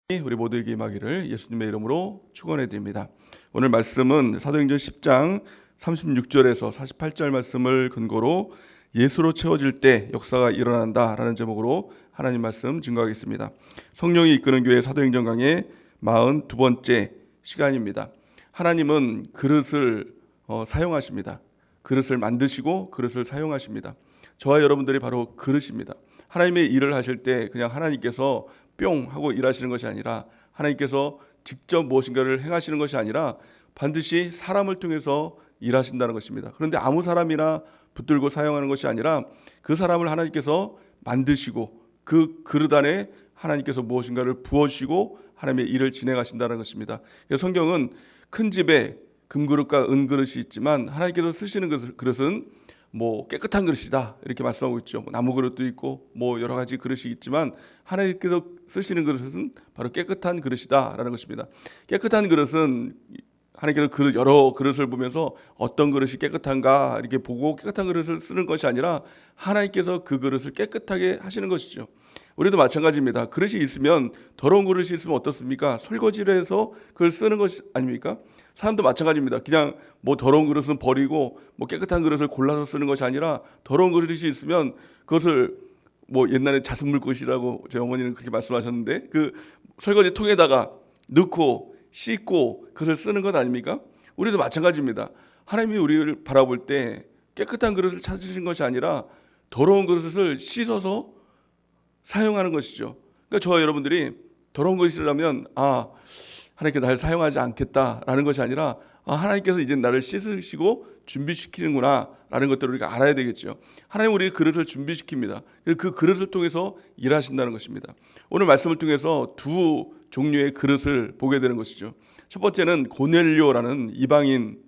우리 모두에게 임하기를 예수님의 이름으로 축원해 드립니다. 오늘 말씀은 사도행전 10장 36절에서 48절 말씀을 근거로 예수로 채워질 때 역사가 일어난다라는 제목으로 하나님 말씀 증거하겠습니다. 성령이 이끄는 교회 사도행전 강의 42번째 시간입니다. 하나님은 그릇을 사용하십니다. 그릇을 만드시고 그릇을 사용하십니다. 저와 여러분들이 바로 그릇입니다. 하나님의 일을 하실 때 그냥 하나님께서 뿅 하고 일하시는 것이 아니라 하나님께서 직접 무엇인가를 행하시는 것이 아니라 반드시 사람을 통해서 일하신다는 것입니다. 그런데 아무 사람이나 붙들고 사용하는 것이 아니라 그 사람을 하나님께서 만드시고 그 그릇 안에 하나님께서 무엇인가를 부어주시고 하나님의 일을 진행하신다는 것입니다. 성경은 큰 집에 금그릇과 은그릇이 있지만 하나님께서 쓰시는 그릇은 깨끗한 그릇이다 이렇게 말씀하고 있죠. 나무 그릇도 있고 여러 가지 그릇이 있지만 하나님께서 쓰시는 그릇은 바로 깨끗한 그릇이다라는 것입니다. 깨끗한 그릇은 하나님께서 여러 그릇을 보면서 어떤 그릇이 깨끗한가 이렇게 보고 깨끗한 그릇을 쓰는 것이 아니라 하나님께서 그 그릇을 깨끗하게 하시는 것이죠. 우리도 마찬가지입니다. 그릇이 있으면 더러운 그릇이 있으면 어떻습니까? 설거지를 해서 그걸 쓰는 것이 아닙니까? 사람도 마찬가지입니다. 그냥 더러운 그릇은 버리고 깨끗한 그릇을 골라서 쓰는 것이 아니라 더러운 그릇이 있으면 그것을 옛날에 자승물그릇이라고 제 어머니는 그렇게 말씀하셨는데 그 설거지 통에다가 넣고 씻고 그것을 쓰는 것 아닙니까? 우리도 마찬가지입니다. 하나님이 우리를 바라볼 때 깨끗한 그릇을 찾으신 것이 아니라 더러운 그릇을 씻어서 사용하는 것이죠. 그러니까 저와 여러분들이 더러운 것이라면 하나님께서 나를 사용하지 않겠다라는 것이 아니라 하나님께서 이제 나를 씻으시고 준비시키는구나 라는 것들을 우리가 알아야 되겠죠. 하나님 우리 그릇을 준비시킵니다. 그 그릇을 통해서 일하신다는 것입니다. 오늘 말씀을 통해서 두 종류의 그릇을 보게 되는 것이죠. 첫 번째는 고넬료라는 이방인을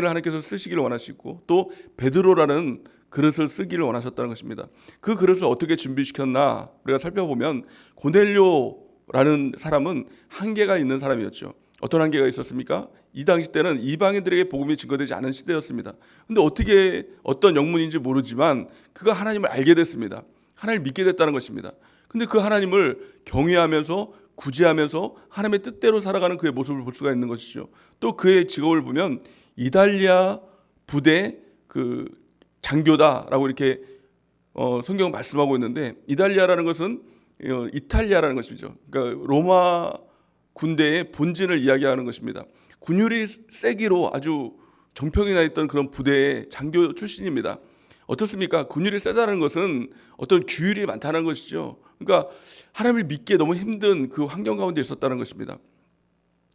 하나님께서 쓰시기를 원하시고 또 베드로라는 그릇을 쓰기를 원하셨다는 것입니다. 그 그릇을 어떻게 준비시켰나 우리가 살펴보면 고넬료라는 사람은 한계가 있는 사람이었죠. 어떤 한계가 있었습니까? 이 당시 때는 이방인들에게 복음이 증거되지 않은 시대였습니다. 그런데 어떻게 어떤 영문인지 모르지만 그가 하나님을 알게 됐습니다. 하나님을 믿게 됐다는 것입니다. 그런데 그 하나님을 경외하면서 구제하면서 하나님의 뜻대로 살아가는 그의 모습을 볼 수가 있는 것이죠. 또 그의 직업을 보면 이달리아 부대 그 장교다라고 이렇게 성경 말씀하고 있는데 이달리아라는 것은 이탈리아라는 것이죠. 그러니까 로마 군대의 본진을 이야기하는 것입니다. 군율이 세기로 아주 정평이 나 있던 그런 부대의 장교 출신입니다. 어떻습니까? 군율이 세다는 것은 어떤 규율이 많다는 것이죠. 그러니까 하나님을 믿기에 너무 힘든 그 환경 가운데 있었다는 것입니다.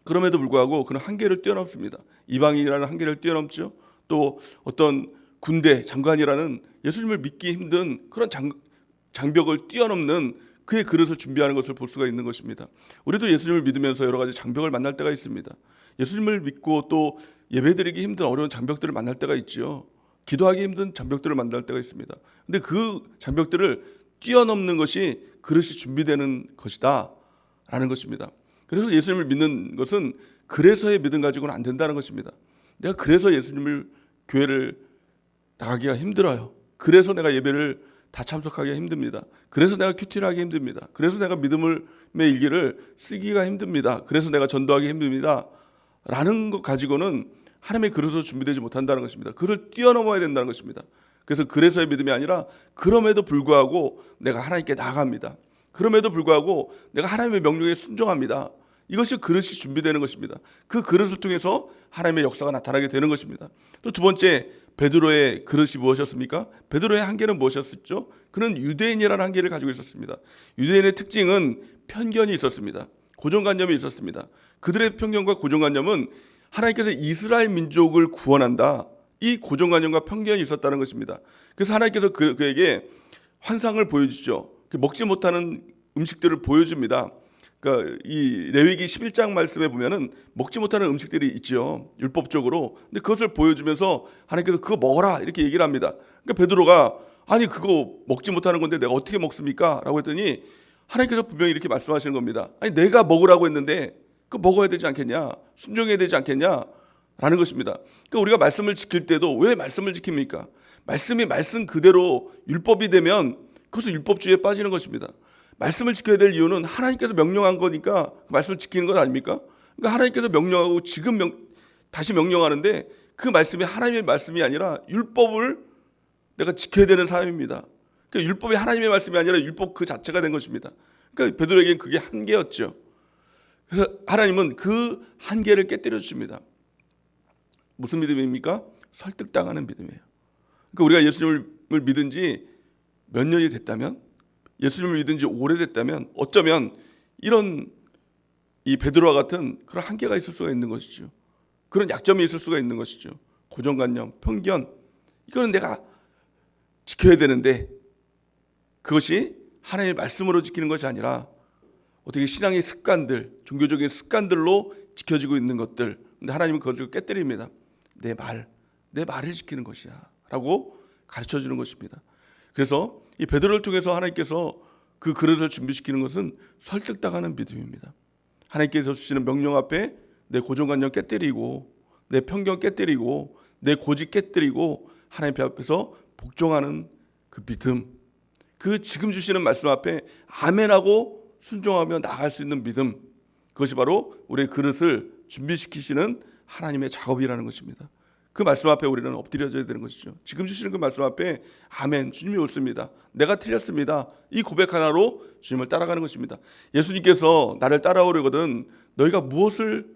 그럼에도 불구하고 그는 한계를 뛰어넘습니다. 이방인이라는 한계를 뛰어넘죠. 또 어떤 군대 장관이라는 예수님을 믿기 힘든 그런 장벽을 뛰어넘는 그의 그릇을 준비하는 것을 볼 수가 있는 것입니다. 우리도 예수님을 믿으면서 여러 가지 장벽을 만날 때가 있습니다. 예수님을 믿고 또 예배드리기 힘든 어려운 장벽들을 만날 때가 있죠. 기도하기 힘든 장벽들을 만날 때가 있습니다. 근데 그 장벽들을 뛰어넘는 것이 그릇이 준비되는 것이다 라는 것입니다. 그래서 예수님을 믿는 것은 그래서의 믿음 가지고는 안 된다는 것입니다. 내가 그래서 예수님을 교회를 나가기가 힘들어요. 그래서 내가 예배를 다 참석하기가 힘듭니다. 그래서 내가 큐티를 하기 힘듭니다. 그래서 내가 믿음의 일기를 쓰기가 힘듭니다. 그래서 내가 전도하기 힘듭니다. 라는 것 가지고는 하나님의 그릇으로 준비되지 못한다는 것입니다. 그를 뛰어넘어야 된다는 것입니다. 그래서 그래서의 믿음이 아니라 그럼에도 불구하고 내가 하나님께 나아갑니다. 그럼에도 불구하고 내가 하나님의 명령에 순종합니다. 이것이 그릇이 준비되는 것입니다. 그 그릇을 통해서 하나님의 역사가 나타나게 되는 것입니다. 또 두 번째 베드로의 그릇이 무엇이었습니까? 베드로의 한계는 무엇이었죠? 그는 유대인이라는 한계를 가지고 있었습니다. 유대인의 특징은 편견이 있었습니다. 고정관념이 있었습니다. 그들의 편견과 고정관념은 하나님께서 이스라엘 민족을 구원한다. 이 고정관념과 편견이 있었다는 것입니다. 그래서 하나님께서 그에게 환상을 보여주죠. 먹지 못하는 음식들을 보여줍니다. 그러니까 이 레위기 11장 말씀에 보면은 먹지 못하는 음식들이 있죠. 율법적으로. 근데 그것을 보여주면서 하나님께서 그거 먹어라 이렇게 얘기를 합니다. 그러니까 베드로가 아니 그거 먹지 못하는 건데 내가 어떻게 먹습니까? 라고 했더니 하나님께서 분명히 이렇게 말씀하시는 겁니다. 아니 내가 먹으라고 했는데 그거 먹어야 되지 않겠냐? 순종해야 되지 않겠냐? 라는 것입니다. 그러니까 우리가 말씀을 지킬 때도 왜 말씀을 지킵니까? 말씀이 말씀 그대로 율법이 되면 그것은 율법주의에 빠지는 것입니다. 말씀을 지켜야 될 이유는 하나님께서 명령한 거니까 그 말씀을 지키는 것 아닙니까? 그러니까 하나님께서 명령하고 지금 다시 명령하는데 그 말씀이 하나님의 말씀이 아니라 율법을 내가 지켜야 되는 사람입니다. 그러니까 율법이 하나님의 말씀이 아니라 율법 그 자체가 된 것입니다. 그러니까 베드로에게는 그게 한계였죠. 그래서 하나님은 그 한계를 깨뜨려 주십니다. 무슨 믿음입니까? 설득당하는 믿음이에요. 그러니까 우리가 예수님을 믿은 지 몇 년이 됐다면, 예수님을 믿은 지 오래됐다면 어쩌면 이런 이 베드로와 같은 그런 한계가 있을 수가 있는 것이죠. 그런 약점이 있을 수가 있는 것이죠. 고정관념, 편견, 이거는 내가 지켜야 되는데 그것이 하나님의 말씀으로 지키는 것이 아니라 어떻게 신앙의 습관들, 종교적인 습관들로 지켜지고 있는 것들. 근데 하나님은 그것을 깨뜨립니다. 내 말을 지키는 것이야 라고 가르쳐 주는 것입니다. 그래서 이 베드로를 통해서 하나님께서 그 그릇을 준비시키는 것은 설득당하는 믿음입니다. 하나님께서 주시는 명령 앞에 내 고정관념 깨뜨리고 내 편견 깨뜨리고 내 고집 깨뜨리고 하나님 앞에서 복종하는 그 믿음, 그 지금 주시는 말씀 앞에 아멘하고 순종하며 나아갈 수 있는 믿음, 그것이 바로 우리의 그릇을 준비시키시는 하나님의 작업이라는 것입니다. 그 말씀 앞에 우리는 엎드려져야 되는 것이죠. 지금 주시는 그 말씀 앞에 아멘, 주님이 옳습니다, 내가 틀렸습니다, 이 고백 하나로 주님을 따라가는 것입니다. 예수님께서 나를 따라오려거든 너희가 무엇을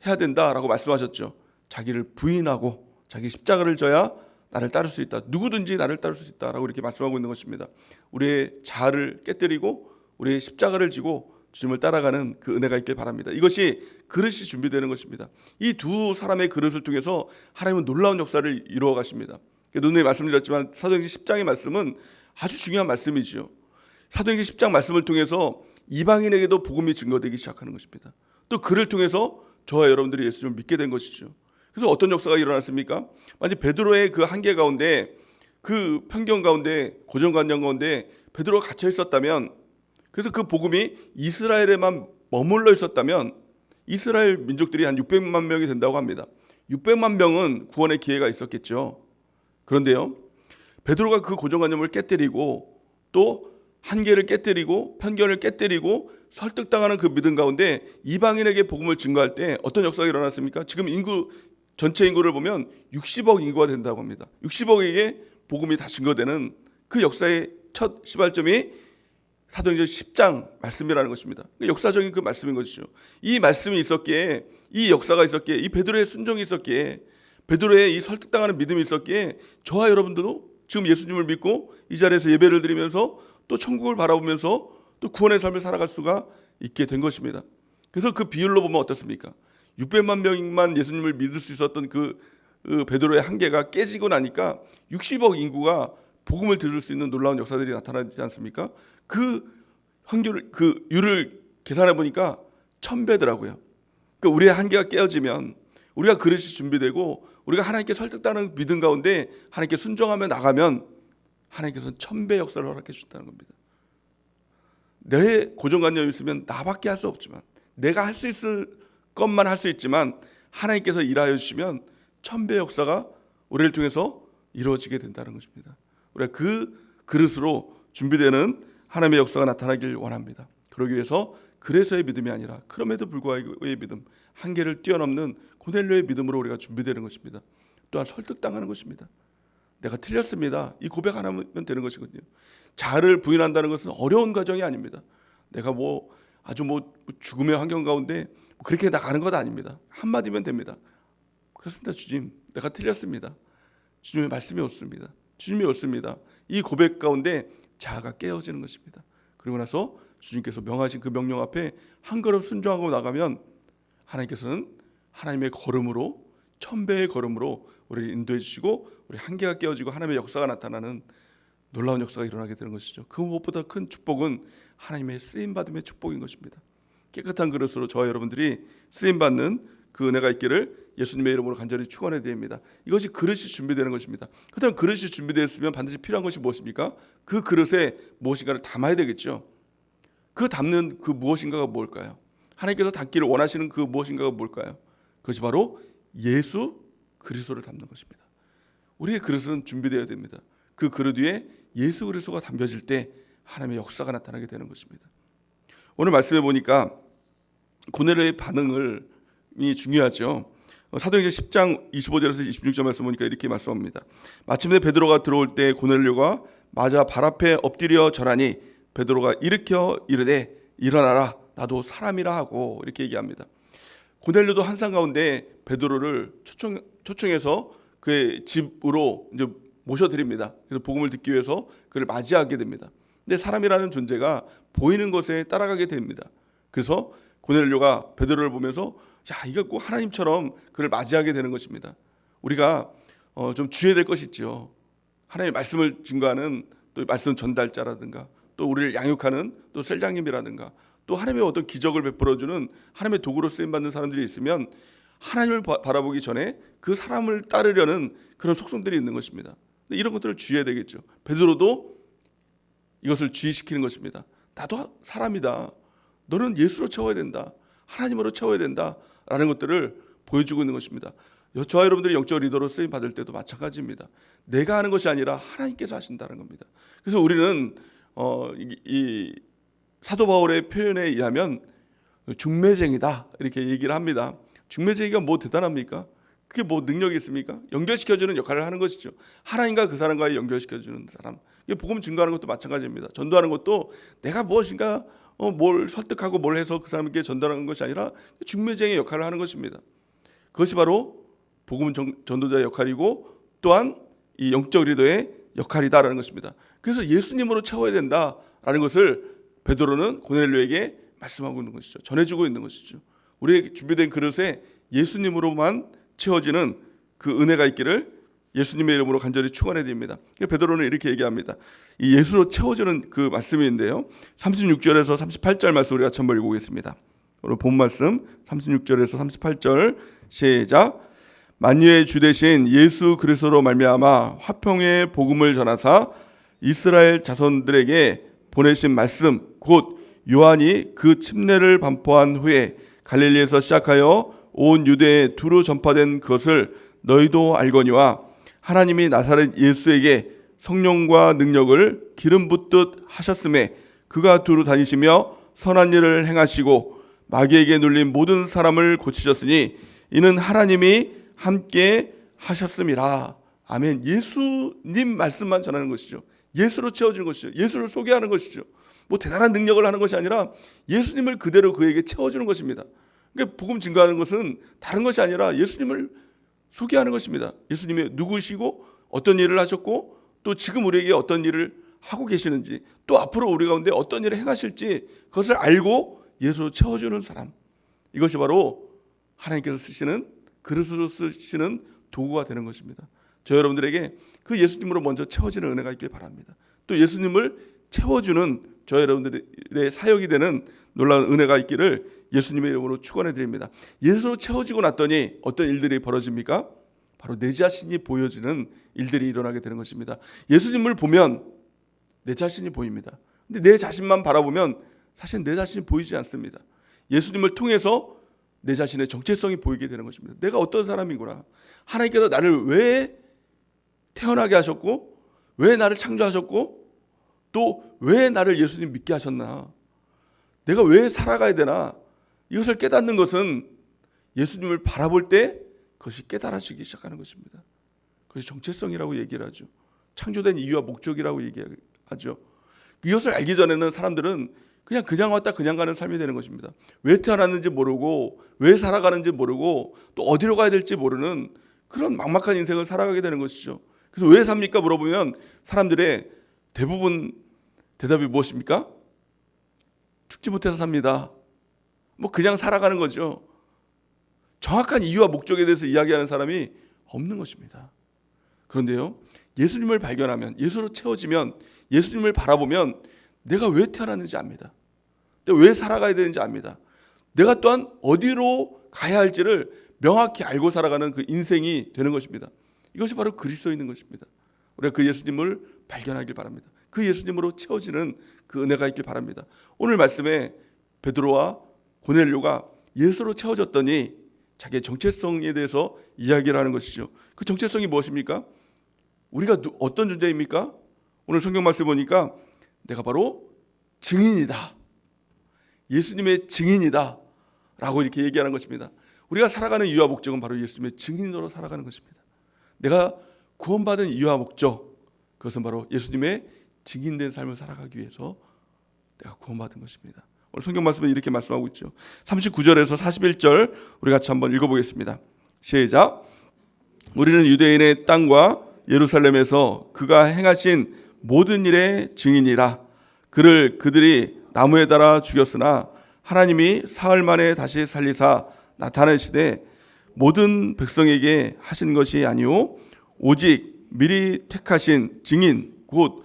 해야 된다라고 말씀하셨죠. 자기를 부인하고 자기 십자가를 져야 나를 따를 수 있다. 누구든지 나를 따를 수 있다라고 이렇게 말씀하고 있는 것입니다. 우리의 자아를 깨뜨리고 우리의 십자가를 지고 주님을 따라가는 그 은혜가 있길 바랍니다. 이것이 그릇이 준비되는 것입니다. 이 두 사람의 그릇을 통해서 하나님은 놀라운 역사를 이루어 가십니다. 누누이 말씀드렸지만 사도행전 10장의 말씀은 아주 중요한 말씀이지요. 사도행전 10장 말씀을 통해서 이방인에게도 복음이 증거되기 시작하는 것입니다. 또 그를 통해서 저와 여러분들이 예수님을 믿게 된 것이죠. 그래서 어떤 역사가 일어났습니까? 만약 베드로의 그 한계 가운데, 그 편견 가운데, 고정관념 가운데 베드로가 갇혀 있었다면, 그래서 그 복음이 이스라엘에만 머물러 있었다면 이스라엘 민족들이 한 600만 명이 된다고 합니다. 600만 명은 구원의 기회가 있었겠죠. 그런데요, 베드로가 그 고정관념을 깨뜨리고 또 한계를 깨뜨리고 편견을 깨뜨리고 설득당하는 그 믿음 가운데 이방인에게 복음을 증거할 때 어떤 역사가 일어났습니까? 지금 전체 인구를 보면 60억 인구가 된다고 합니다. 60억에게 복음이 다 증거되는 그 역사의 첫 시발점이 사도행전 10장 말씀이라는 것입니다. 역사적인 그 말씀인 것이죠. 이 말씀이 있었기에, 이 역사가 있었기에, 이 베드로의 순종이 있었기에, 베드로의 이 설득당하는 믿음이 있었기에 저와 여러분들도 지금 예수님을 믿고 이 자리에서 예배를 드리면서 또 천국을 바라보면서 또 구원의 삶을 살아갈 수가 있게 된 것입니다. 그래서 그 비율로 보면 어떻습니까? 600만 명만 예수님을 믿을 수 있었던 그 베드로의 한계가 깨지고 나니까 60억 인구가 복음을 들을 수 있는 놀라운 역사들이 나타나지 않습니까? 그 확률을, 그 율을 계산해 보니까 1000배더라고요. 그러니까 우리의 한계가 깨어지면, 우리가 그릇이 준비되고 우리가 하나님께 설득당하는 믿음 가운데 하나님께 순종하며 나가면 하나님께서는 1000배 역사를 허락해 주신다는 겁니다. 내 고정관념이 있으면 나밖에 할 수 없지만, 내가 할 수 있을 것만 할 수 있지만 하나님께서 일하여 주시면 1000배 역사가 우리를 통해서 이루어지게 된다는 것입니다. 우리가 그 그릇으로 준비되는 하나님의 역사가 나타나길 원합니다. 그러기 위해서 그래서의 믿음이 아니라 그럼에도 불구하고의 믿음, 한계를 뛰어넘는 고넬료의 믿음으로 우리가 준비되는 것입니다. 또한 설득당하는 것입니다. 내가 틀렸습니다, 이 고백 하나면 되는 것이거든요. 자아를 부인한다는 것은 어려운 과정이 아닙니다. 내가 아주 죽음의 환경 가운데 그렇게 나가는 것 아닙니다. 한마디면 됩니다. 그렇습니다, 주님, 내가 틀렸습니다. 주님의 말씀이 옳습니다. 주님이 옳습니다. 이 고백 가운데 자아가 깨어지는 것입니다. 그리고 나서 주님께서 명하신 그 명령 앞에 한 걸음 순종하고 나가면 하나님께서는 하나님의 걸음으로, 1000배의 걸음으로 우리를 인도해 주시고 우리 한계가 깨어지고 하나님의 역사가 나타나는 놀라운 역사가 일어나게 되는 것이죠. 그 무엇보다 큰 축복은 하나님의 쓰임받음의 축복인 것입니다. 깨끗한 그릇으로 저와 여러분들이 쓰임받는 그 은혜가 있기를 예수님의 이름으로 간절히 축원해 드립니다. 이것이 그릇이 준비되는 것입니다. 그렇다면 그릇이 준비되었으면 반드시 필요한 것이 무엇입니까? 그 그릇에 무엇인가를 담아야 되겠죠. 그 담는 그 무엇인가가 뭘까요? 하나님께서 담기를 원하시는 그 무엇인가가 뭘까요? 그것이 바로 예수 그리스도를 담는 것입니다. 우리의 그릇은 준비되어야 됩니다. 그 그릇 위에 예수 그리스도가 담겨질 때 하나님의 역사가 나타나게 되는 것입니다. 오늘 말씀해 보니까 고넬료의 반응이 중요하죠. 사도행전 10장 25절에서 26절 말씀 보니까 이렇게 말씀합니다. 마침내 베드로가 들어올 때 고넬료가 맞아 발 앞에 엎드려 절하니 베드로가 일으켜 이르되 일어나라 나도 사람이라 하고 이렇게 얘기합니다. 고넬료도 한상 가운데 베드로를 초청해서 그의 집으로 이제 모셔드립니다. 그래서 복음을 듣기 위해서 그를 맞이하게 됩니다. 근데 사람이라는 존재가 보이는 것에 따라가게 됩니다. 그래서 고넬료가 베드로를 보면서 이거 꼭 하나님처럼 그를 맞이하게 되는 것입니다. 우리가 좀 주의해야 될 것이 있죠. 하나님의 말씀을 증거하는 또 말씀 전달자라든가 또 우리를 양육하는 또 셀장님이라든가 또 하나님의 어떤 기적을 베풀어주는 하나님의 도구로 쓰임받는 사람들이 있으면 하나님을 바라보기 전에 그 사람을 따르려는 그런 속성들이 있는 것입니다. 이런 것들을 주의해야 되겠죠. 베드로도 이것을 주의시키는 것입니다. 나도 사람이다. 너는 예수로 채워야 된다. 하나님으로 채워야 된다라는 것들을 보여주고 있는 것입니다. 저와 여러분들이 영적 리더로 쓰임 받을 때도 마찬가지입니다. 내가 하는 것이 아니라 하나님께서 하신다는 겁니다. 그래서 우리는 이 사도 바울의 표현에 의하면 중매쟁이다 이렇게 얘기를 합니다. 중매쟁이가 뭐 대단합니까? 그게 뭐 능력이 있습니까? 연결시켜주는 역할을 하는 것이죠. 하나님과 그 사람과의 연결시켜주는 사람. 복음 증거하는 것도 마찬가지입니다. 전도하는 것도 내가 무엇인가 뭘 설득하고 뭘 해서 그 사람에게 전달하는 것이 아니라 중매쟁이의 역할을 하는 것입니다. 그것이 바로 복음 전도자의 역할이고 또한 이 영적 리더의 역할이다라는 것입니다. 그래서 예수님으로 채워야 된다라는 것을 베드로는 고넬료에게 말씀하고 있는 것이죠. 전해주고 있는 것이죠. 우리에게 준비된 그릇에 예수님으로만 채워지는 그 은혜가 있기를 예수님의 이름으로 간절히 축원해 드립니다. 베드로는 이렇게 얘기합니다. 이 예수로 채워지는 그 말씀인데요. 36절에서 38절 말씀 우리가 같이 한번 읽어보겠습니다. 오늘 본 말씀 36절에서 38절 시작. 만유의 주 되신 예수 그리스도로 말미암아 화평의 복음을 전하사 이스라엘 자손들에게 보내신 말씀 곧 요한이 그 침례를 반포한 후에 갈릴리에서 시작하여 온 유대에 두루 전파된 것을 너희도 알거니와 하나님이 나사렛 예수에게 성령과 능력을 기름 붓듯 하셨음에 그가 두루 다니시며 선한 일을 행하시고 마귀에게 눌린 모든 사람을 고치셨으니 이는 하나님이 함께 하셨음이라. 아멘. 예수님 말씀만 전하는 것이죠. 예수로 채워지는 것이죠. 예수를 소개하는 것이죠. 뭐 대단한 능력을 하는 것이 아니라 예수님을 그대로 그에게 채워주는 것입니다. 그러니까 복음 증거하는 것은 다른 것이 아니라 예수님을 소개하는 것입니다. 예수님이 누구시고 어떤 일을 하셨고 또 지금 우리에게 어떤 일을 하고 계시는지 또 앞으로 우리 가운데 어떤 일을 행하실지 그것을 알고 예수로 채워주는 사람. 이것이 바로 하나님께서 쓰시는 그릇으로 쓰시는 도구가 되는 것입니다. 저 여러분들에게 그 예수님으로 먼저 채워지는 은혜가 있길 바랍니다. 또 예수님을 채워주는 저 여러분들의 사역이 되는 놀라운 은혜가 있기를 예수님의 이름으로 축원해 드립니다. 예수로 채워지고 났더니 어떤 일들이 벌어집니까? 바로 내 자신이 보여지는 일들이 일어나게 되는 것입니다. 예수님을 보면 내 자신이 보입니다. 근데 내 자신만 바라보면 사실 내 자신이 보이지 않습니다. 예수님을 통해서 내 자신의 정체성이 보이게 되는 것입니다. 내가 어떤 사람이구나. 하나님께서 나를 왜 태어나게 하셨고 왜 나를 창조하셨고 또 왜 나를 예수님 믿게 하셨나. 내가 왜 살아가야 되나. 이것을 깨닫는 것은 예수님을 바라볼 때 그것이 깨달아지기 시작하는 것입니다. 그것이 정체성이라고 얘기를 하죠. 창조된 이유와 목적이라고 얘기하죠. 이것을 알기 전에는 사람들은 그냥 왔다 그냥 가는 삶이 되는 것입니다. 왜 태어났는지 모르고 왜 살아가는지 모르고 또 어디로 가야 될지 모르는 그런 막막한 인생을 살아가게 되는 것이죠. 그래서 왜 삽니까? 물어보면 사람들의 대부분 대답이 무엇입니까? 죽지 못해서 삽니다. 뭐 그냥 살아가는 거죠. 정확한 이유와 목적에 대해서 이야기하는 사람이 없는 것입니다. 그런데요, 예수님을 발견하면, 예수로 채워지면, 예수님을 바라보면 내가 왜 태어났는지 압니다. 내가 왜 살아가야 되는지 압니다. 내가 또한 어디로 가야 할지를 명확히 알고 살아가는 그 인생이 되는 것입니다. 이것이 바로 그리스도인 것입니다. 우리가 그 예수님을 발견하길 바랍니다. 그 예수님으로 채워지는 그 은혜가 있길 바랍니다. 오늘 말씀에 베드로와 고넬료가 예수로 채워졌더니 자기의 정체성에 대해서 이야기를 하는 것이죠. 그 정체성이 무엇입니까? 우리가 어떤 존재입니까? 오늘 성경 말씀 보니까 내가 바로 증인이다. 예수님의 증인이다. 라고 이렇게 얘기하는 것입니다. 우리가 살아가는 이유와 목적은 바로 예수님의 증인으로 살아가는 것입니다. 내가 구원받은 이유와 목적, 그것은 바로 예수님의 증인된 삶을 살아가기 위해서 내가 구원받은 것입니다. 오늘 성경 말씀은 이렇게 말씀하고 있죠. 39절에서 41절 우리 같이 한번 읽어보겠습니다. 시작. 우리는 유대인의 땅과 예루살렘에서 그가 행하신 모든 일의 증인이라. 그들이 나무에 달아 죽였으나 하나님이 사흘 만에 다시 살리사 나타내시되 모든 백성에게 하신 것이 아니오 오직 미리 택하신 증인 곧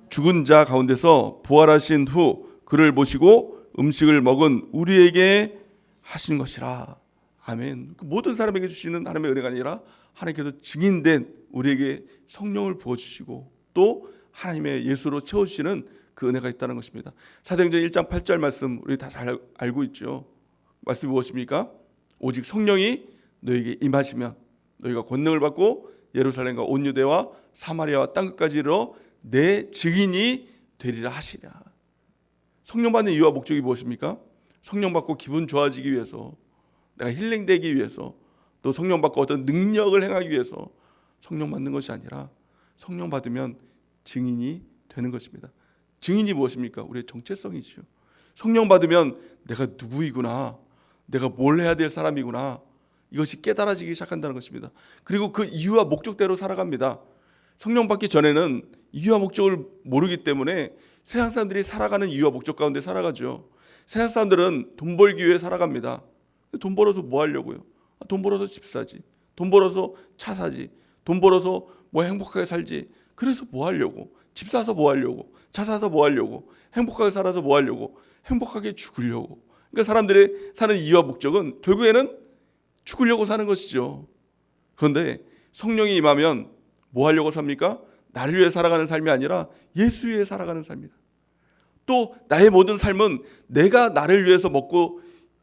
죽은 자 가운데서 부활하신 후 그를 모시고 음식을 먹은 우리에게 하신 것이라. 아멘. 모든 사람에게 주시는 하나님의 은혜가 아니라 하나님께서 증인된 우리에게 성령을 부어주시고 또 하나님의 예수로 채워주시는 그 은혜가 있다는 것입니다. 사도행전 1장 8절 말씀 우리 다 잘 알고 있죠. 말씀이 무엇입니까? 오직 성령이 너에게 임하시면 너희가 권능을 받고 예루살렘과 온 유대와 사마리아와 땅끝까지 이르러 내 증인이 되리라 하시랴. 성령 받는 이유와 목적이 무엇입니까? 성령 받고 기분 좋아지기 위해서, 내가 힐링되기 위해서, 또 성령 받고 어떤 능력을 행하기 위해서 성령 받는 것이 아니라 성령 받으면 증인이 되는 것입니다. 증인이 무엇입니까? 우리의 정체성이죠. 성령 받으면 내가 누구이구나, 내가 뭘 해야 될 사람이구나, 이것이 깨달아지기 시작한다는 것입니다. 그리고 그 이유와 목적대로 살아갑니다. 성령 받기 전에는 이유와 목적을 모르기 때문에 세상 사람들이 살아가는 이유와 목적 가운데 살아가죠. 세상 사람들은 돈 벌기 위해 살아갑니다. 돈 벌어서 뭐 하려고요? 돈 벌어서 집 사지, 돈 벌어서 차 사지, 돈 벌어서 뭐 행복하게 살지. 그래서 뭐 하려고? 집 사서 뭐 하려고? 차 사서 뭐 하려고? 행복하게 살아서 뭐 하려고? 행복하게 죽으려고. 그러니까 사람들이 사는 이유와 목적은 결국에는 죽으려고 사는 것이죠. 그런데 성령이 임하면 뭐 하려고 삽니까? 나를 위해 살아가는 삶이 아니라 예수 위해 살아가는 삶이다. 또 나의 모든 삶은 내가 나를 위해서 먹고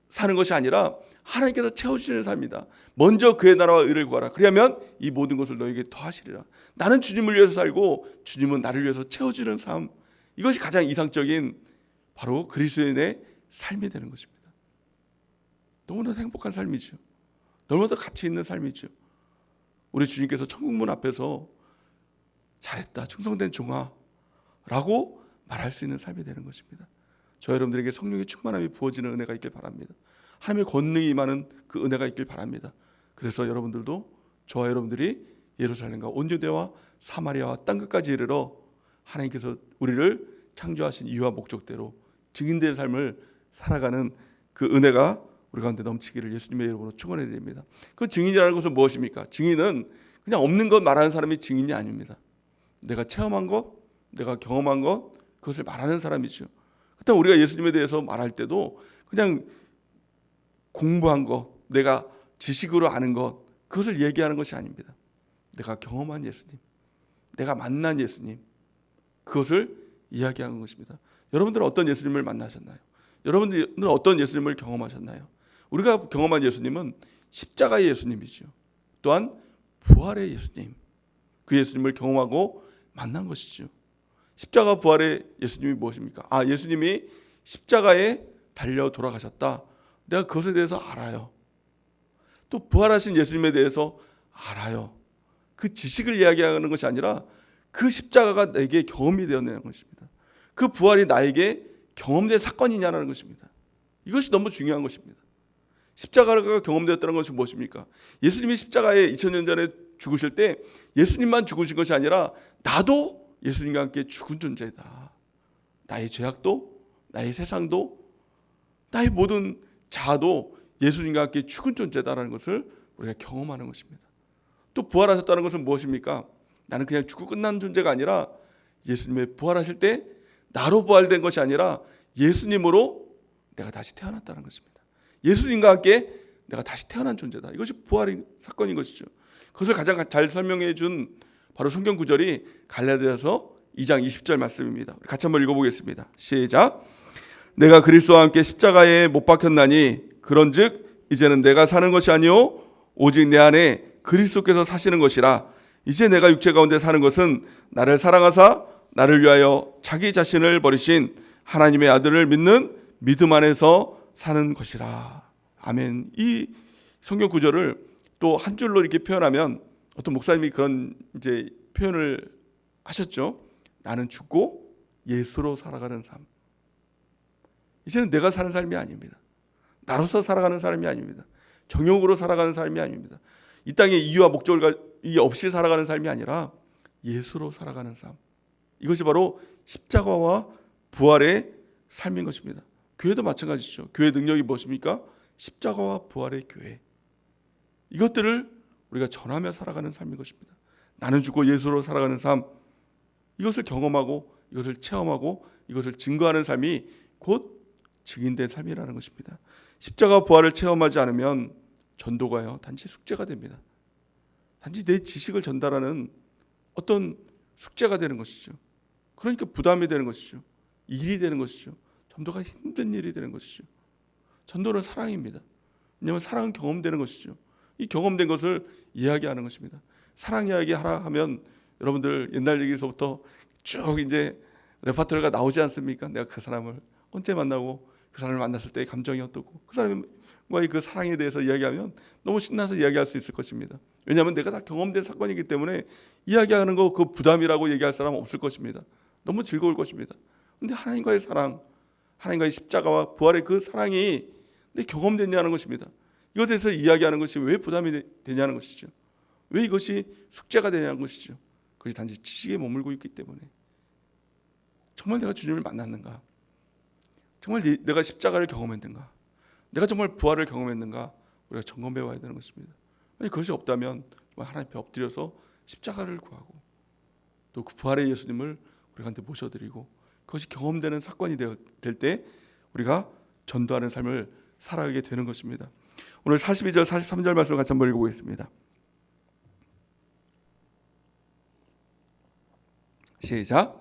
사는 것이 아니라 하나님께서 채워주시는 삶이다. 먼저 그의 나라와 의를 구하라. 그러면 이 모든 것을 너에게 더하시리라. 나는 주님을 위해서 살고 주님은 나를 위해서 채워주는 삶. 이것이 가장 이상적인 바로 그리스도인의 삶이 되는 것입니다. 너무나 행복한 삶이죠. 너무나 가치 있는 삶이죠. 우리 주님께서 천국문 앞에서 잘했다, 충성된 종아 라고 말할 수 있는 삶이 되는 것입니다. 저 여러분들에게 성령의 충만함이 부어지는 은혜가 있길 바랍니다. 하나님의 권능이 임하는 그 은혜가 있길 바랍니다. 그래서 여러분들도, 저와 여러분들이 예루살렘과 온 유대와 사마리아와 땅끝까지 이르러 하나님께서 우리를 창조하신 이유와 목적대로 증인된 삶을 살아가는 그 은혜가 우리 가운데 넘치기를 예수님의 이름으로 축원해 드립니다. 그 증인이라는 것은 무엇입니까? 증인은 그냥 없는 것 말하는 사람이 증인이 아닙니다. 내가 체험한 것, 내가 경험한 것, 그것을 말하는 사람이죠. 그렇다면 우리가 예수님에 대해서 말할 때도 그냥 공부한 것, 내가 지식으로 아는 것, 그것을 얘기하는 것이 아닙니다. 내가 경험한 예수님, 내가 만난 예수님, 그것을 이야기하는 것입니다. 여러분들은 어떤 예수님을 만나셨나요? 여러분들은 어떤 예수님을 경험하셨나요? 우리가 경험한 예수님은 십자가의 예수님이죠. 또한 부활의 예수님, 그 예수님을 경험하고 만난 것이죠. 십자가 부활의 예수님이 무엇입니까? 예수님이 십자가에 달려 돌아가셨다. 내가 그것에 대해서 알아요. 또 부활하신 예수님에 대해서 알아요. 그 지식을 이야기하는 것이 아니라 그 십자가가 내게 경험이 되었다는 것입니다. 그 부활이 나에게 경험된 사건이냐는 것입니다. 이것이 너무 중요한 것입니다. 십자가가 경험되었다는 것이 무엇입니까? 예수님이 십자가에 2000년 전에 죽으실 때 예수님만 죽으신 것이 아니라 나도 예수님과 함께 죽은 존재다. 나의 죄악도, 나의 세상도, 나의 모든 자아도 예수님과 함께 죽은 존재다라는 것을 우리가 경험하는 것입니다. 또 부활하셨다는 것은 무엇입니까? 나는 그냥 죽고 끝난 존재가 아니라 예수님의 부활하실 때 나로 부활된 것이 아니라 예수님으로 내가 다시 태어났다는 것입니다. 예수님과 함께 내가 다시 태어난 존재다. 이것이 부활의 사건인 것이죠. 그것을 가장 잘 설명해 준 바로 성경 구절이 갈라디아서 2장 20절 말씀입니다. 같이 한번 읽어보겠습니다. 시작. 내가 그리스도와 함께 십자가에 못 박혔나니 그런즉 이제는 내가 사는 것이 아니요 오직 내 안에 그리스도께서 사시는 것이라. 이제 내가 육체 가운데 사는 것은 나를 사랑하사 나를 위하여 자기 자신을 버리신 하나님의 아들을 믿는 믿음 안에서 사는 것이라. 아멘. 이 성경 구절을 또 한 줄로 이렇게 표현하면 어떤 목사님이 그런 이제 표현을 하셨죠. 나는 죽고 예수로 살아가는 삶. 이제는 내가 사는 삶이 아닙니다. 나로서 살아가는 삶이 아닙니다. 정욕으로 살아가는 삶이 아닙니다. 이 땅에 이유와 목적을 없이 살아가는 삶이 아니라 예수로 살아가는 삶. 이것이 바로 십자가와 부활의 삶인 것입니다. 교회도 마찬가지죠. 교회 능력이 무엇입니까? 십자가와 부활의 교회. 이것들을 우리가 전하며 살아가는 삶인 것입니다. 나는 죽고 예수로 살아가는 삶. 이것을 경험하고 이것을 체험하고 이것을 증거하는 삶이 곧 증인된 삶이라는 것입니다. 십자가 부활을 체험하지 않으면 전도가요 단지 숙제가 됩니다. 단지 내 지식을 전달하는 어떤 숙제가 되는 것이죠. 그러니까 부담이 되는 것이죠. 일이 되는 것이죠. 전도가 힘든 일이 되는 것이죠. 전도는 사랑입니다. 왜냐하면 사랑은 경험되는 것이죠. 이 경험된 것을 이야기하는 것입니다. 사랑 이야기 하라 하면 여러분들 옛날 얘기에서부터 쭉 이제 레파토리가 나오지 않습니까? 내가 그 사람을 언제 만나고 그 사람을 만났을 때의 감정이 어떻고 그 사람과의 그 사랑에 대해서 이야기하면 너무 신나서 이야기할 수 있을 것입니다. 왜냐하면 내가 다 경험된 사건이기 때문에 이야기하는 거 그 부담이라고 얘기할 사람은 없을 것입니다. 너무 즐거울 것입니다. 그런데 하나님과의 사랑, 하나님과의 십자가와 부활의 그 사랑이 내 경험됐냐는 것입니다. 이것에 대해서 이야기하는 것이 왜 부담이 되냐는 것이죠. 왜 이것이 숙제가 되냐는 것이죠. 그것이 단지 지식에 머물고 있기 때문에. 정말 내가 주님을 만났는가? 정말 내가 십자가를 경험했는가? 내가 정말 부활을 경험했는가? 우리가 점검해 봐야 되는 것입니다. 만약 그것이 없다면 정말 하나님 앞에 엎드려서 십자가를 구하고 또 그 부활의 예수님을 우리한테 모셔드리고 그것이 경험되는 사건이 될 때 우리가 전도하는 삶을 살아가게 되는 것입니다. 오늘 42절 43절 말씀을 같이 한번 읽어보겠습니다. 시작.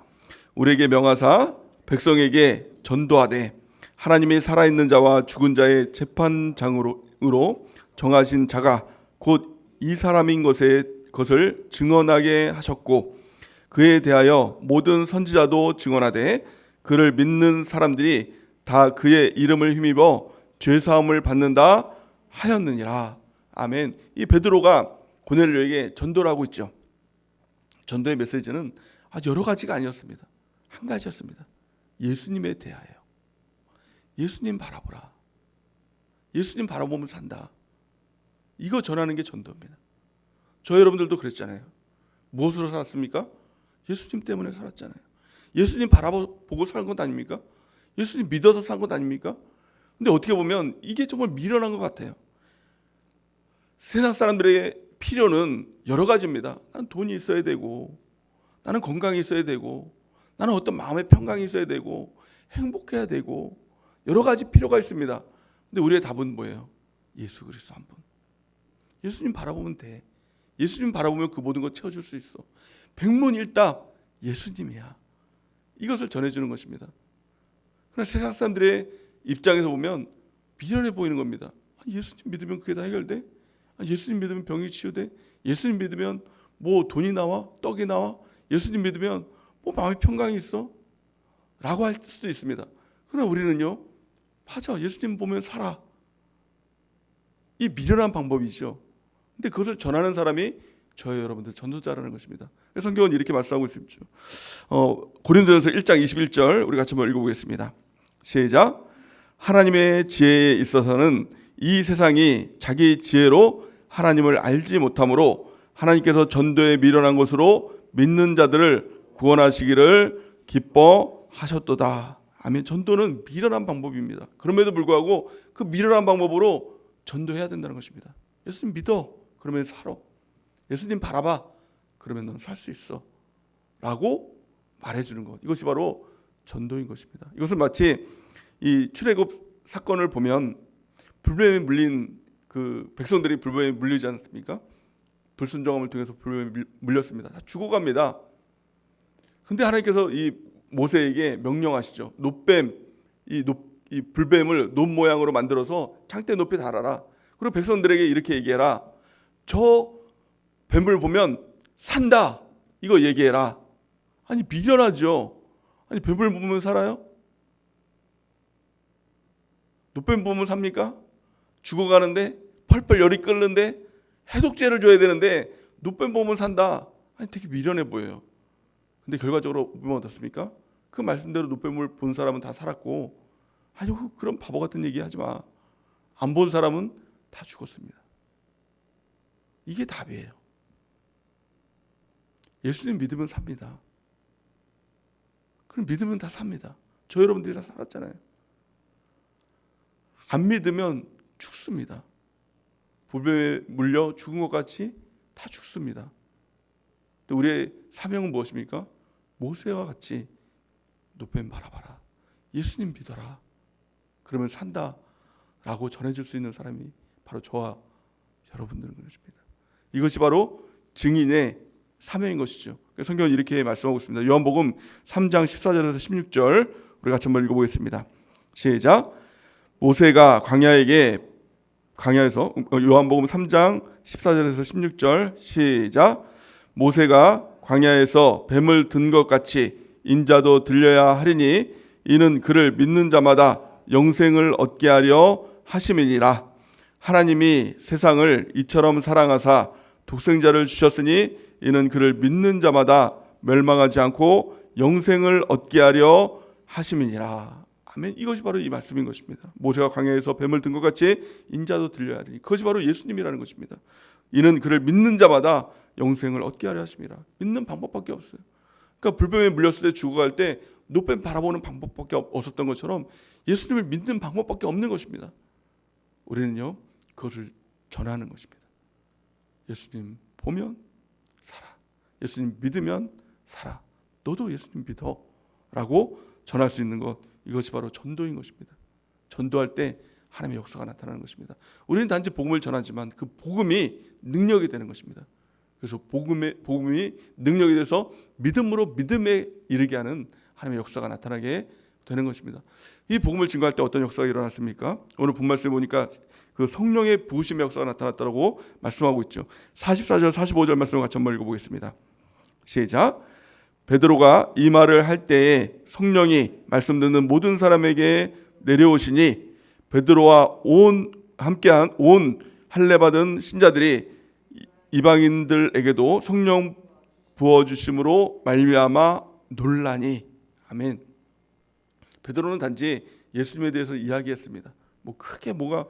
우리에게 명하사 백성에게 전도하되 하나님이 살아있는 자와 죽은 자의 재판장으로 정하신 자가 곧 이 사람인 것을 증언하게 하셨고 그에 대하여 모든 선지자도 증언하되 그를 믿는 사람들이 다 그의 이름을 힘입어 죄사함을 받는다 하였느니라. 아멘. 이 베드로가 고넬료에게 전도를 하고 있죠. 전도의 메시지는 아주 여러 가지가 아니었습니다. 한 가지였습니다. 예수님에 대하여. 예수님 바라보라. 예수님 바라보면 산다. 이거 전하는 게 전도입니다. 저 여러분들도 그랬잖아요. 무엇으로 살았습니까? 예수님 때문에 살았잖아요. 예수님 바라보고 산 것 아닙니까? 예수님 믿어서 산 것 아닙니까? 근데 어떻게 보면 이게 정말 미련한 것 같아요. 세상 사람들의 필요는 여러 가지입니다. 나는 돈이 있어야 되고 나는 건강이 있어야 되고 나는 어떤 마음의 평강이 있어야 되고 행복해야 되고 여러 가지 필요가 있습니다. 근데 우리의 답은 뭐예요? 예수 그리스도 한 분. 예수님 바라보면 돼. 예수님 바라보면 그 모든 것 채워줄 수 있어. 백문일답 예수님이야. 이것을 전해주는 것입니다. 그러나 세상 사람들의 입장에서 보면 미련해 보이는 겁니다. 예수님 믿으면 그게 다 해결돼? 예수님 믿으면 병이 치유돼? 예수님 믿으면 뭐 돈이 나와? 떡이 나와? 예수님 믿으면 뭐 마음의 평강이 있어? 라고 할 수도 있습니다. 그러나 우리는요, 맞아, 예수님 보면 살아. 이 미련한 방법이죠. 근데 그것을 전하는 사람이 저희 여러분들 전도자라는 것입니다. 성경은 이렇게 말씀하고 있습니다. 고린도전서 1장 21절 우리 같이 한번 읽어보겠습니다. 시작. 하나님의 지혜에 있어서는 이 세상이 자기 지혜로 하나님을 알지 못하므로 하나님께서 전도에 미련한 것으로 믿는 자들을 구원하시기를 기뻐하셨도다. 아멘. 전도는 미련한 방법입니다. 그럼에도 불구하고 그 미련한 방법으로 전도해야 된다는 것입니다. 예수님 믿어. 그러면 살아. 예수님 바라봐. 그러면 넌 살 수 있어. 라고 말해주는 것. 이것이 바로 전도인 것입니다. 이것은 마치 이 출애굽 사건을 보면 불뱀에 물린 그 백성들이 불뱀에 물리지 않습니까? 불순종함을 통해서 불뱀에 물렸습니다. 다 죽어갑니다. 근데 하나님께서 이 모세에게 명령하시죠. 놋뱀, 이 불뱀을 놋 모양으로 만들어서 창대 높이 달아라. 그리고 백성들에게 이렇게 얘기해라. 저 뱀을 보면 산다. 이거 얘기해라. 아니 미련하죠. 아니 뱀을 보면 살아요? 노뱀 보면 삽니까? 죽어가는데 펄펄 열이 끓는데 해독제를 줘야 되는데 노뱀 보면 산다. 아니 되게 미련해 보여요. 근데 결과적으로 보면 어떻습니까? 그 말씀대로 노뱀을 본 사람은 다 살았고, 아유 그런 바보 같은 얘기 하지 마. 안 본 사람은 다 죽었습니다. 이게 답이에요. 예수님 믿으면 삽니다. 그럼 믿으면 다 삽니다. 저 여러분들이 다 살았잖아요. 안 믿으면 죽습니다. 불뱀에 물려 죽은 것 같이 다 죽습니다. 우리의 사명은 무엇입니까? 모세와 같이 노뱀 바라봐라. 예수님 믿어라. 그러면 산다라고 전해줄 수 있는 사람이 바로 저와 여러분들인 것입니다. 이것이 바로 증인의 사명인 것이죠. 성경은 이렇게 말씀하고 있습니다. 요한복음 3장 14절에서 16절 우리 같이 한번 읽어보겠습니다. 시작. 모세가 광야에서 요한복음 3장 14절에서 16절 시작. 모세가 광야에서 뱀을 든 것 같이 인자도 들려야 하리니 이는 그를 믿는 자마다 영생을 얻게 하려 하심이니라. 하나님이 세상을 이처럼 사랑하사 독생자를 주셨으니 이는 그를 믿는 자마다 멸망하지 않고 영생을 얻게 하려 하심이니라. 아멘. 이것이 바로 이 말씀인 것입니다. 모세가 광야에서 뱀을 든 것 같이 인자도 들려야 하리니 그것이 바로 예수님이라는 것입니다. 이는 그를 믿는 자마다 영생을 얻게 하려 하심이라. 믿는 방법밖에 없어요. 그러니까 불뱀에 물렸을 때 죽어갈 때 노뱀 바라보는 방법밖에 없었던 것처럼 예수님을 믿는 방법밖에 없는 것입니다. 우리는요 그것을 전하는 것입니다. 예수님 보면 살아. 예수님 믿으면 살아. 너도 예수님 믿어 라고 전할 수 있는 것, 이것이 바로 전도인 것입니다. 전도할 때 하나님의 역사가 나타나는 것입니다. 우리는 단지 복음을 전하지만 그 복음이 능력이 되는 것입니다. 그래서 복음이 능력이 돼서 믿음으로 믿음에 이르게 하는 하나님의 역사가 나타나게 되는 것입니다. 이 복음을 증거할 때 어떤 역사가 일어났습니까? 오늘 본 말씀에 보니까 그 성령의 부으심의 역사가 나타났다고 말씀하고 있죠. 44절 45절 말씀을 같이 한번 읽어보겠습니다. 시작. 베드로가 이 말을 할 때에 성령이 말씀 듣는 모든 사람에게 내려오시니 베드로와 함께한 온 할례 받은 신자들이 이방인들에게도 성령 부어주심으로 말미암아 놀라니. 아멘. 베드로는 단지 예수님에 대해서 이야기했습니다. 뭐 크게 뭐가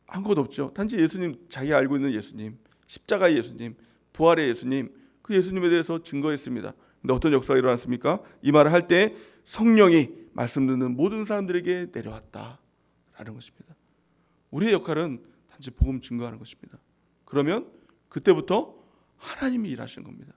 한 것 없죠. 단지 예수님, 자기가 알고 있는 예수님, 십자가의 예수님, 부활의 예수님, 그 예수님에 대해서 증거했습니다. 근데 어떤 역사가 일어났습니까? 이 말을 할 때 성령이 말씀 듣는 모든 사람들에게 내려왔다라는 것입니다. 우리의 역할은 단지 복음 증거하는 것입니다. 그러면 그때부터 하나님이 일하시는 겁니다.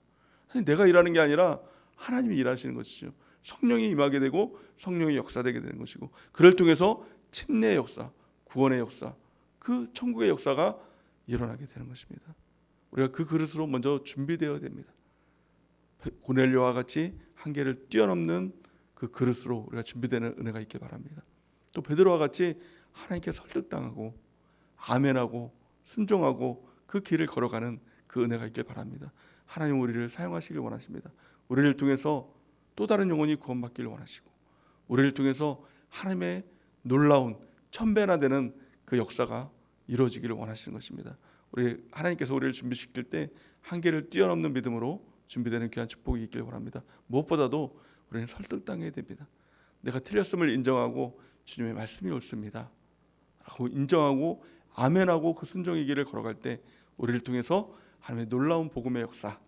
내가 일하는 게 아니라 하나님이 일하시는 것이죠. 성령이 임하게 되고 성령이 역사되게 되는 것이고, 그를 통해서 침례의 역사, 구원의 역사, 그 천국의 역사가 일어나게 되는 것입니다. 우리가 그 그릇으로 먼저 준비되어야 됩니다. 고넬료와 같이 한계를 뛰어넘는 그 그릇으로 우리가 준비되는 은혜가 있길 바랍니다. 또 베드로와 같이 하나님께 설득당하고 아멘하고 순종하고 그 길을 걸어가는 그 은혜가 있길 바랍니다. 하나님 우리를 사용하시길 원하십니다. 우리를 통해서 또 다른 영혼이 구원받기를 원하시고, 우리를 통해서 하나님의 놀라운 천배나 되는 그 역사가 이루어지기를 원하시는 것입니다. 우리 하나님께서 우리를 준비시킬 때 한계를 뛰어넘는 믿음으로 준비되는 귀한 축복이 있길 원합니다. 무엇보다도 우리는 설득당해야 됩니다. 내가 틀렸음을 인정하고 주님의 말씀이 옳습니다 라고 인정하고 아멘하고 그 순종의 길을 걸어갈 때 우리를 통해서 하나님의 놀라운 복음의 역사,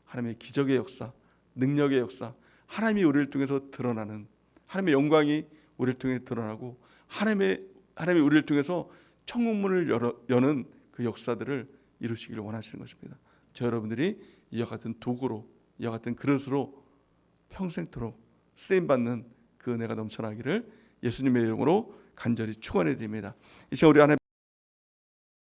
하나님의 기적의 역사, 능력의 역사, 하나님이 우리를 통해서 드러나는, 하나님의 영광이 우리를 통해 드러나고 하나님이 우리를 통해서 천국문을 여는 그 역사들을 이루시기를 원하시는 것입니다. 저 여러분들이 이와 같은 도구로, 이와 같은 그릇으로 평생토록 쓰임받는 그 은혜가 넘쳐나기를 예수님의 이름으로 간절히 축원해 드립니다. 이 시간 우리 하나님